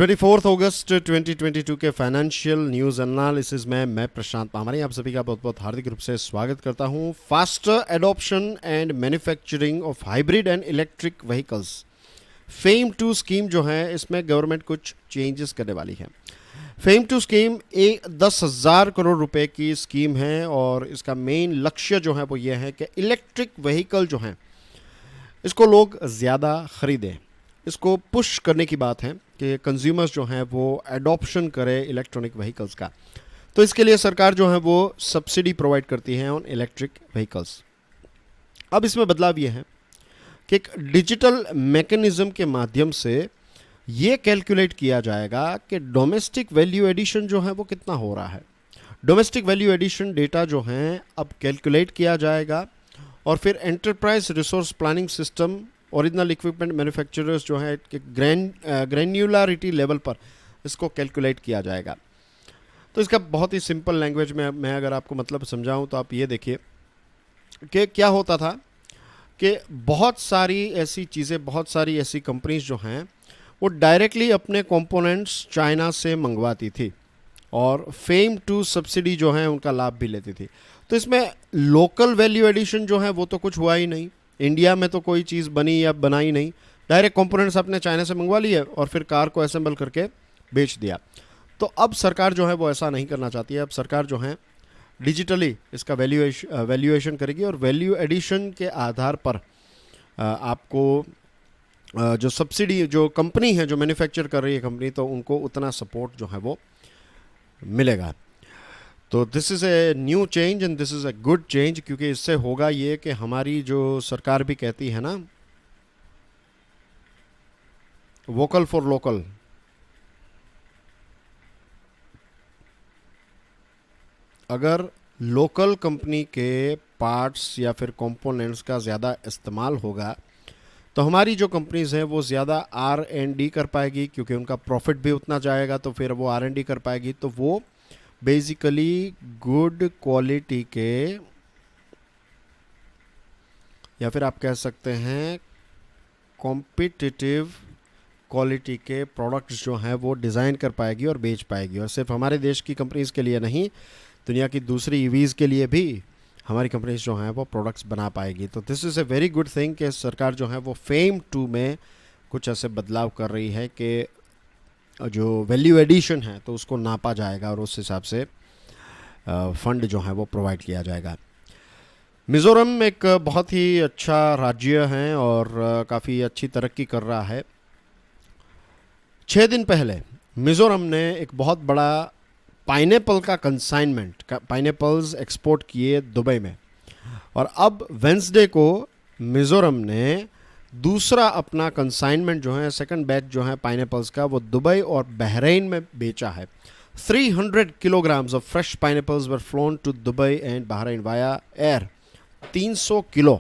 24 अगस्त 2022 के financial news analysis में मैं प्रशांत पामरी आप सभी का बहुत बहुत हार्दिक रूप से स्वागत करता हूं। Faster adoption and manufacturing of hybrid and electric vehicles FAME two scheme जो है इसमें गवर्नमेंट कुछ चेंजेस करने वाली है। फेम टू स्कीम 10,000 करोड़ रुपए की स्कीम है और इसका मेन लक्ष्य जो है वो ये है कि इलेक्ट्रिक व्हीकल जो हैं इसको लोग ज़्यादा ख़रीदें। इसको पुश करने की बात है कि कंज्यूमर्स जो हैं वो एडॉप्शन करें इलेक्ट्रॉनिक व्हीकल्स का। तो इसके लिए सरकार जो है वो सब्सिडी प्रोवाइड करती है ऑन इलेक्ट्रिक व्हीकल्स। अब इसमें बदलाव ये है कि एक डिजिटल मैकेनिज्म के माध्यम से ये कैलकुलेट किया जाएगा कि डोमेस्टिक वैल्यू एडिशन जो है वो कितना हो रहा है। डोमेस्टिक वैल्यू एडिशन डेटा जो हैं अब कैलकुलेट किया जाएगा और फिर enterprise resource planning system original equipment manufacturers जो है ग्रैन्युलरिटी लेवल पर इसको कैलकुलेट किया जाएगा। तो इसका बहुत ही सिंपल लैंग्वेज में मैं अगर आपको मतलब समझाऊं तो आप ये देखिए कि क्या होता था कि बहुत सारी ऐसी चीज़ें, बहुत सारी ऐसी कंपनीज जो हैं वो डायरेक्टली अपने कंपोनेंट्स चाइना से मंगवाती थी और फेम टू सब्सिडी जो है उनका लाभ भी लेती थी। तो इसमें लोकल वैल्यू एडिशन जो है वो तो कुछ हुआ ही नहीं। इंडिया में तो कोई चीज़ बनी या बनाई नहीं, डायरेक्ट कंपोनेंट्स अपने चाइना से मंगवा लिए और फिर कार को असेंबल करके बेच दिया। तो अब सरकार जो है वो ऐसा नहीं करना चाहती है। अब सरकार जो है डिजिटली इसका वैल्यूएशन करेगी और वैल्यू एडिशन के आधार पर आपको जो सब्सिडी जो कंपनी है, जो मैन्युफैक्चर कर रही है कंपनी, तो उनको उतना सपोर्ट जो है वो मिलेगा। तो this is a new change and this is a good change, क्योंकि इससे होगा ये कि हमारी जो सरकार भी कहती है ना वोकल फॉर लोकल, अगर लोकल कंपनी के पार्ट्स या फिर कंपोनेंट्स का ज़्यादा इस्तेमाल होगा तो हमारी जो कंपनीज़ हैं वो ज़्यादा R&D कर पाएगी, क्योंकि उनका प्रॉफिट भी उतना जाएगा तो फिर वो R&D कर पाएगी। तो वो बेसिकली गुड क्वालिटी के या फिर आप कह सकते हैं कॉम्पिटिटिव क्वालिटी के प्रोडक्ट्स जो हैं वो डिज़ाइन कर पाएगी और बेच पाएगी। और सिर्फ हमारे देश की कंपनीज़ के लिए नहीं, दुनिया की दूसरी ईवीज़ के लिए भी हमारी कंपनीज जो हैं वो प्रोडक्ट्स बना पाएगी। तो this is a very good thing कि सरकार जो है वो फेम टू में कुछ ऐसे बदलाव कर रही है कि जो वैल्यू एडिशन है तो उसको नापा जाएगा और उस हिसाब से फंड जो है वो प्रोवाइड किया जाएगा। मिज़ोरम एक बहुत ही अच्छा राज्य है और काफ़ी अच्छी तरक्की कर रहा है। 6 दिन पहले मिज़ोरम ने एक बहुत बड़ा पाइनएप्पल का कंसाइनमेंट, पाइनएप्पल्स एक्सपोर्ट किए दुबई में, और अब वेंसडे को मिज़ोरम ने दूसरा अपना कंसाइनमेंट जो है, सेकंड बैच जो है पाइनएप्पल्स का, वो दुबई और बहरीन में बेचा है। 300 kilograms of fresh pineapples were flown to Dubai and Bahrain via air. 300 kilo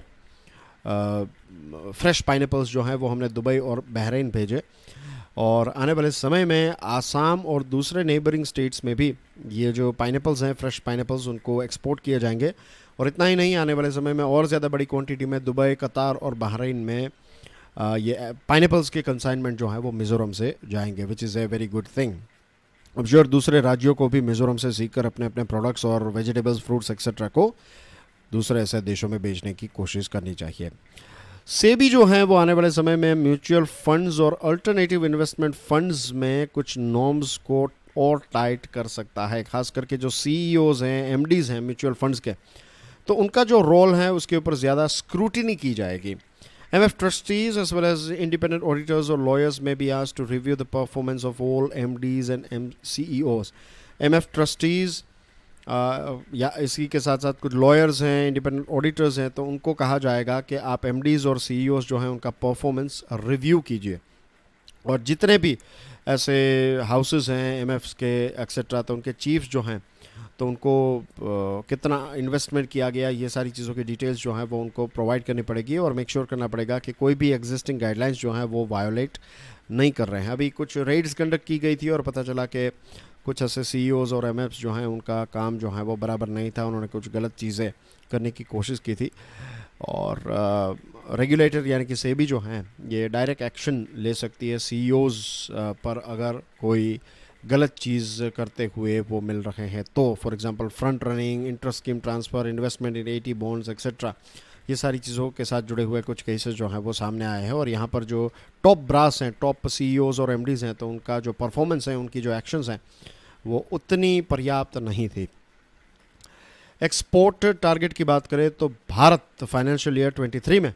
fresh pineapples जो हैं वो हमने दुबई और बहरीन भेजे और आने वाले समय में आसाम और दूसरे नेबरिंग स्टेट्स में भी ये जो पाइनएप्पल्स हैं, फ्रेश पाइनएप्पल्स, उनको एक्सपोर्ट किए जाएंगे। और इतना ही नहीं, आने वाले समय में और ज़्यादा बड़ी क्वांटिटी में दुबई, कतार और बहरीन में ये पाइनएप्पल्स के कंसाइनमेंट जो है वो मिज़ोरम से जाएंगे, which is a very good thing. अब श्योर दूसरे राज्यों को भी मिज़ोरम से सीखकर अपने अपने प्रोडक्ट्स और वेजिटेबल्स, फ्रूट्स एक्सेट्रा को दूसरे ऐसे देशों में बेचने की कोशिश करनी चाहिए। सेबी जो है वो आने वाले समय में म्यूचुअल फंड्स और अल्टरनेटिव इन्वेस्टमेंट फंड्स में कुछ नॉर्म्स को और टाइट कर सकता है। खास करके जो सीईओज हैं, एमडीज़ हैं म्यूचुअल फंड्स के, तो उनका जो रोल है उसके ऊपर ज़्यादा स्क्रूटिनी की जाएगी। MF trustees as well as independent auditors or lawyers may be asked to review the performance of all MDs and CEOs. MF trustees या इसी के साथ साथ कुछ लॉयर्स हैं, इंडिपेंडेंट ऑडिटर्स हैं, तो उनको कहा जाएगा कि आप एमडीज़ और सीईओज जो हैं उनका परफॉर्मेंस रिव्यू कीजिए। और जितने भी ऐसे हाउसेस हैं एमएफ्स के एक्सेट्रा, तो उनके चीफ्स जो हैं तो उनको कितना इन्वेस्टमेंट किया गया, ये सारी चीज़ों की डिटेल्स जो हैं वो उनको प्रोवाइड करनी पड़ेगी और मेक श्योर करना पड़ेगा कि कोई भी एग्जिस्टिंग गाइडलाइंस जो हैं वो वायोलेट नहीं कर रहे हैं। अभी कुछ रेड्स कंडक्ट की गई थी और पता चला कि कुछ ऐसे सीईओज़ और एमएफ्स जो हैं उनका काम जो है वो बराबर नहीं था, उन्होंने कुछ गलत चीज़ें करने की कोशिश की थी। और रेगुलेटर यानी कि सेबी जो हैं ये डायरेक्ट एक्शन ले सकती है सीईओज़ पर अगर कोई गलत चीज़ करते हुए वो मिल रहे हैं तो। For example front running, interest scheme transfer, investment in eighty bonds etcetera, ये सारी चीज़ों के साथ जुड़े हुए कुछ केसेस जो हैं वो सामने आए हैं। और यहाँ पर जो टॉप ब्रास हैं, टॉप सीईओज़ और एमडीज़ हैं, तो उनका जो परफॉर्मेंस है, उनकी जो एक्शंस हैं वो उतनी पर्याप्त नहीं थी। एक्सपोर्ट टारगेट की बात करें तो भारत फाइनेंशियल ईयर 23 में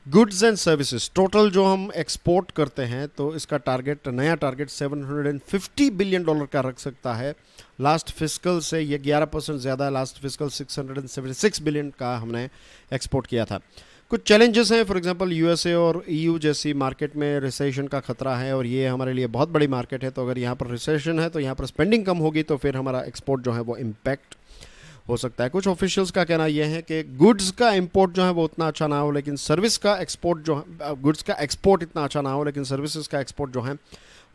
गुड्स एंड सर्विसेज टोटल जो हम एक्सपोर्ट करते हैं तो इसका टारगेट, नया टारगेट $750 बिलियन का रख सकता है। लास्ट फिस्कल से ये 11% ज़्यादा है। लास्ट फिस्कल 676 बिलियन का हमने एक्सपोर्ट किया था। कुछ चैलेंजेस हैं, फॉर एग्जांपल यूएसए और ईयू जैसी मार्केट में रिसेशन का खतरा है और ये हमारे लिए बहुत बड़ी मार्केट है, तो अगर यहाँ पर रिसेशन है तो यहाँ पर स्पेंडिंग कम होगी तो फिर हमारा एक्सपोर्ट जो है वो इम्पैक्ट हो सकता है। कुछ ऑफिशियल्स का कहना यह है कि गुड्स का इंपोर्ट जो है वो उतना अच्छा ना हो, लेकिन सर्विस का एक्सपोर्ट जो है, गुड्स का एक्सपोर्ट इतना अच्छा ना हो लेकिन सर्विसेज का एक्सपोर्ट जो है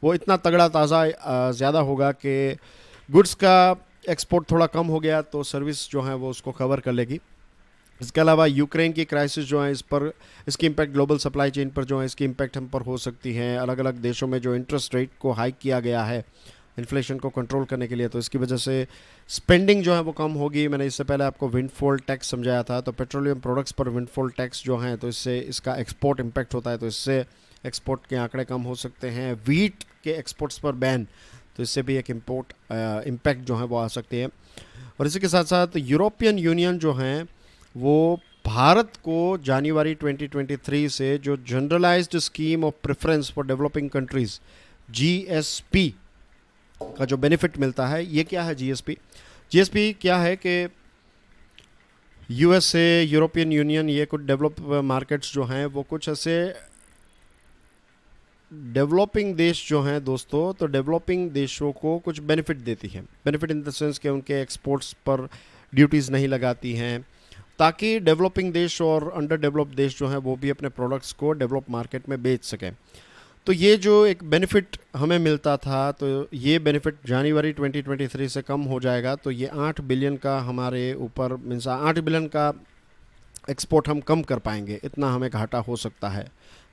वो इतना तगड़ा ताज़ा ज़्यादा होगा कि गुड्स का एक्सपोर्ट थोड़ा कम हो गया तो सर्विस जो है वो उसको कवर कर लेगी। इसके अलावा यूक्रेन की क्राइसिस जो है इस पर, इसकी इम्पैक्ट ग्लोबल सप्लाई चेन पर जो है इसकी इम्पैक्ट हम पर हो सकती है। अलग अलग देशों में जो इंटरेस्ट रेट को हाइक किया गया है इन्फ्लेशन को कंट्रोल करने के लिए, तो इसकी वजह से स्पेंडिंग जो है वो कम होगी। मैंने इससे पहले आपको विंडफॉल टैक्स समझाया था, तो पेट्रोलियम प्रोडक्ट्स पर विंडफॉल टैक्स जो है तो इससे इसका एक्सपोर्ट इम्पैक्ट होता है, तो इससे एक्सपोर्ट के आंकड़े कम हो सकते हैं। वीट के एक्सपोर्ट्स पर बैन, तो इससे भी एक इम्पैक्ट जो है वो आ सकती है। और इसी के साथ साथ यूरोपियन यूनियन जो हैं वो भारत को जनवरी 2023 से जो generalised scheme of preference for developing countries GSP का जो बेनिफिट मिलता है, ये क्या है जीएसपी? जीएसपी क्या है कि यूएसए, यूरोपियन यूनियन, ये कुछ डेवलप मार्केट्स जो हैं वो कुछ ऐसे डेवलपिंग देश जो हैं दोस्तों, तो डेवलपिंग देशों को कुछ बेनिफिट देती है। बेनिफिट इन द सेंस कि उनके एक्सपोर्ट्स पर ड्यूटीज़ नहीं लगाती हैं, ताकि डेवलपिंग देश और अंडर डेवलप्ड देश जो हैं वो भी अपने प्रोडक्ट्स को डेवलप मार्केट में बेच सकें। तो ये जो एक बेनिफिट हमें मिलता था, तो ये बेनिफिट जनवरी 2023 से कम हो जाएगा। तो ये 8 बिलियन का हमारे ऊपर, मीन्स 8 बिलियन का एक्सपोर्ट हम कम कर पाएंगे, इतना हमें घाटा हो सकता है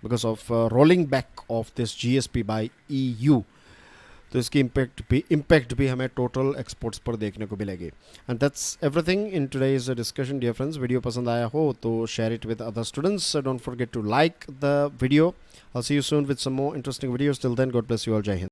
because of rolling back of this GSP by EU. तो इसकी इम्पैक्ट भी हमें टोटल एक्सपोर्ट्स पर देखने को मिलेगी। And that's everything in today's discussion dear friends. Video पसंद आया हो तो share it with other students. Don't forget to like the video. I'll see you soon with some more interesting videos. Till then, God bless you all. Jai Hind.